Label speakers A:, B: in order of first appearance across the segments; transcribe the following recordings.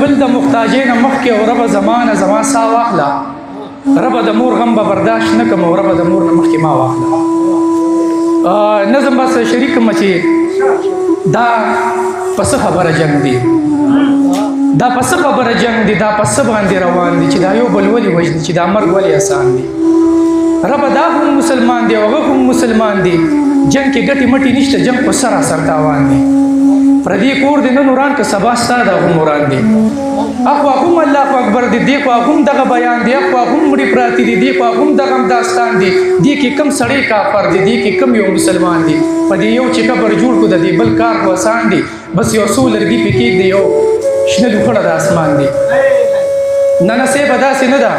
A: بل د محتاجۍ نه مخکې او ربه زمانه زما سا واخله ربه د مور غم به برداشت نه کړم او ربه د مور نه مخکې ما واخله نظم بس شریکم چې دا پس خبره جنگ دی دا پس خبره جنگ دی دا پس باندې روان دی چې دا یو بل ولې وجدي چې دا مرګ ولې آسان دی ربه دا هم مسلمان دی او هغه هم مسلمان دی جنگ کې ګټې مټې نشته جنگ په سراسر تاوان دی پردی کور دی نن وران که سبا ستا دا هم وران دی اخوا هم الله اکبر دی دی خوا هم دغه بیان دی اخوا هم مړي پراتی دی دی خوا هم دغه داستان دی دی کې کم سړی کافر دی دی کې کم یو مسلمان دی په دې یو چې قبر جوړ کو د دې بل کار خو آسان دی بس یو څو لرګي پکې دی یو شنه لوخړه د اسمان دی ننسې به داسې نه ده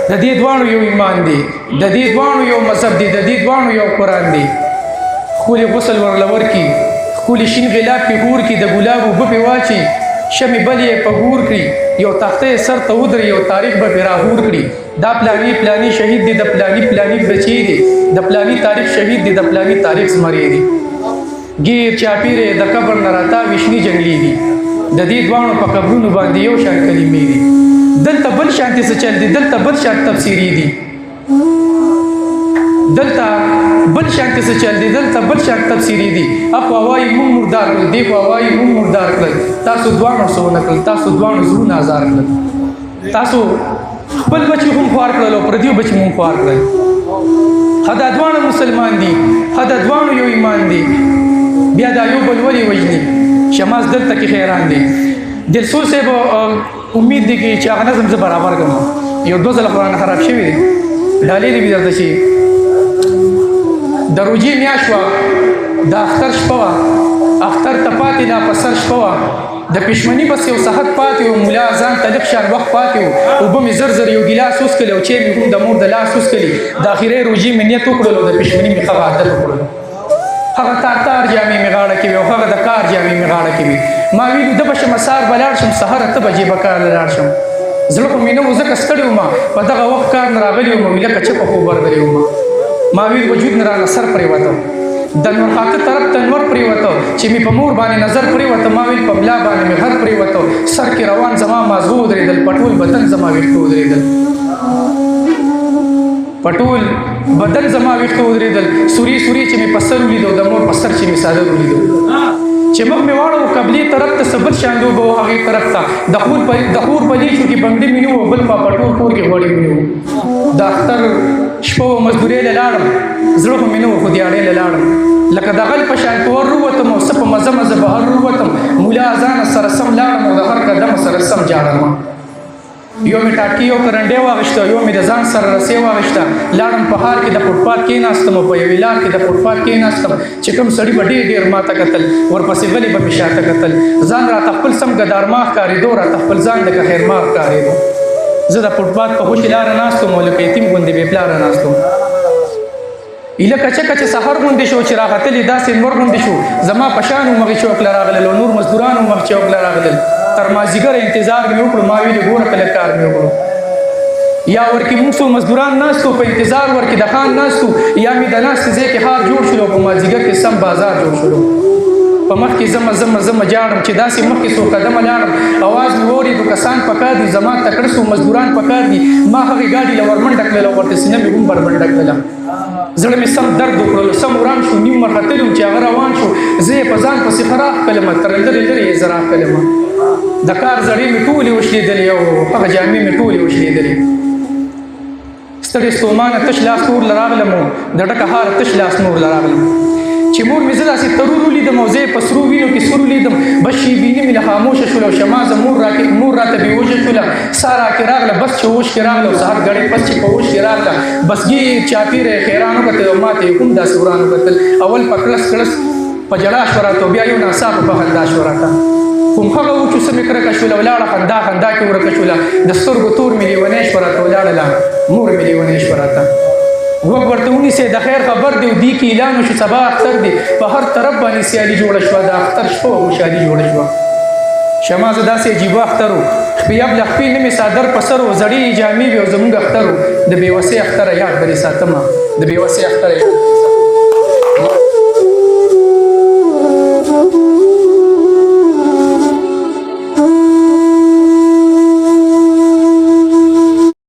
A: د دې دواړو یو ایمان دی د دې دواړو یو مذهب دی د دې دواړو یو قرآن دی ښکلې غسل ورله ورکړي ښکلې شین غلاب کې هور کړي د ګلاب اوبه پې واچي شمې بل یې په ګور کړي یو تخته یې سر ته ودري یو تاریخ به پې راهور کړي دا پلاني پلاني شهید دی د پلاني پلاني بچی دی د پلاني تاریخ شهید دی د پلاني تاریخ زمری دی ګیر چاپیرې د قبر نه راتاوي شنې جنګلي دي د دې دواړو په قبرونو باندې یو شان کلمې دي دلته بل شانتي څه چل دي دلته بل شان تفسیري دي دلته بل شانتي څه چل دي دلته بل شان تفسیري دي اخوا وایي مونږ مردار کړل دی خوا وایي مونږ مردار کړل تاسو دواړو څه ونه کړل تاسو دواړو زړونه ازار کړل تاسو خپل بچي هم خوار کړل او پردیو بچي هم خوار کړل دا دواړه مسلمان دي دا دواړو یو ایمان دي بیا دا یو بل ولې وجني شماس دلته کې خیران دي دلسو صاحب امید دی چې هغه نظم زه برابر کړم یو دوه ځله قرآن خراب شوی دی ډالۍ دې درته شي د روجې میاشت وه د اختر شپه وه اختر ته پاتې دا په سر شپه وه د پښمني بس یو صحت پاتې و ملا ځان ته لږ شان وخت پاتې و اوبه مې زر زر یو ګیلاس وڅښلې او چای مې هم د مور د لاس وڅښلې د اخرې روجې مې نیت وکړل او د پښمني مې هغه عادت وکړل هغه تار جامې مې غاړه کې وي او هغه د کار جامې مې غاړه کې وي ما ویلو ده به شم سهار به لاړ شم سهار 8 بجې به کار له لاړ شم زړه خو مې نه و ځکه ستړی وم په دغه وخت کار نه راغلی وم وي لکه چپه خوب ورغلی وم ما ویل وجود نه رانه سر پرېوته د نور خاطر طرف ته نور پرېوته چې مې په مور باندې نظر پرېوته ما ویل په ملا باندې مې غر پرېوته سر کې روان زما مازغو ودرېدل پټول بدن زما ویښته ودرېدل پټول بدن زما ویښته ودرېدل سوري سوري چې مې په سر ولیدو د مور په سر چې مې ساده ولیدو چې مخ مې واړو قبلي طرف ته سبل شاندو به هغې طرف ته د خور په لیچو کې بنګړي مې نه وو بل په پټول کور کې غوړې مې نه وو د اختر شپه و مزدورۍ له لاړم زړه خو مې نه و خو دیاړۍ له لاړم لکه د غل په شان په ور ووتم او څه په مزه مزه بهر ووتم ملا اذانه سره سم لاړم او د هر قدم سره سم جاړم یو مې ټاټکي یو کرنډۍ واغېسته یو مې د ځان سره رسۍ واغېسته لاړم په ښار کې د فوټپات کېناستم او په یوې لار کې د فوټپات کېناستم چې کوم سړي به ډېر ماته کتل ورپسې غلي به مې شاته کتل ځان راته خپل سم ګدارما ښکارېدو راته خپل ځان لکه خیرما ښکارېدو زه د فوټپات په خوشې لاره ناستم او لکه یتیم غوندې بې پلاره ناستم ایله کچه کچه سحر غوندې شو چې راغتلې داسې نور غوندې شو زما په شان ومغې چوک له راغلل او نور مزدوران ومغې چوک له راغلل تر مازدیګر انتظار مې وکړو ما ویلې ګوره کله کار مې وکړو یا ورکې موږ څو مزدوران ناستو په انتظار ورکې د خان ناستو یا مې د ناستې ځای کې ښار جوړ شلو په مازدیګر کې سم بازار جوړ شلو په مخ کې زمه جاړم چې داسې مخکې څو قدمه لاړم اواز مې واورېدو کسان پکار دي زما تکړه څو مزدوران پکار دي ما هغې ګاډي له ورمنډه کړله او ورته سینه مې هم بربنډه کړله زړه مې سم درد وکړلو سم وران شو نیم مرختلي وم چې هغه روان شو زه یې په ځان پسې خراق کړلم تر لرې لرې یې زه راغلم د کار زړې مې ټولې وشلېدلې او هغه جامې مې ټولې وشلېدلې ستړې ستومانه تش لاس نور له راغلم د ډکه هاره تش لاس نور له راغلم چې مور مې زه داسې ترور ولیدم او زه یې په سرو وینو کې سور ولیدم بس شیبیني مې له خاموشه شوله او شمازه مور راته بېهوشه شوله سا راکې راغله بس چې هوش کې راغله او سهار ګړۍ پس چې په هوش کې راغله بس ګیر چاپېره یې خیران وکتل او ما ته یې هم داسې وران وکتل اول په کړس کړس په ژړا شوه راته او بیا یو ناڅاپه په خندا شوه راته کوم هغه و چې څه مې کرکه شوله ولاړه خندا کې ورکه شوله د سترګو تور مې لیونی شوه راته ولاړله مور مې لیونی شوه راته وګ ورته ونیسئ د خیر خبر دی او دې کې اعلان وشو سبا اختر دی په هر طرف باندې سیالي جوړه شوه د اختر شپه وه خوشحالي جوړه شوه شمازه داسې عجیبه اختر و خپې ابله خپې نه مې څادر په سر و زړې جامې وې او زموږ اختر و د بېوسۍ اختره یاد به دې ساتمه د بېوسۍ اختره یاد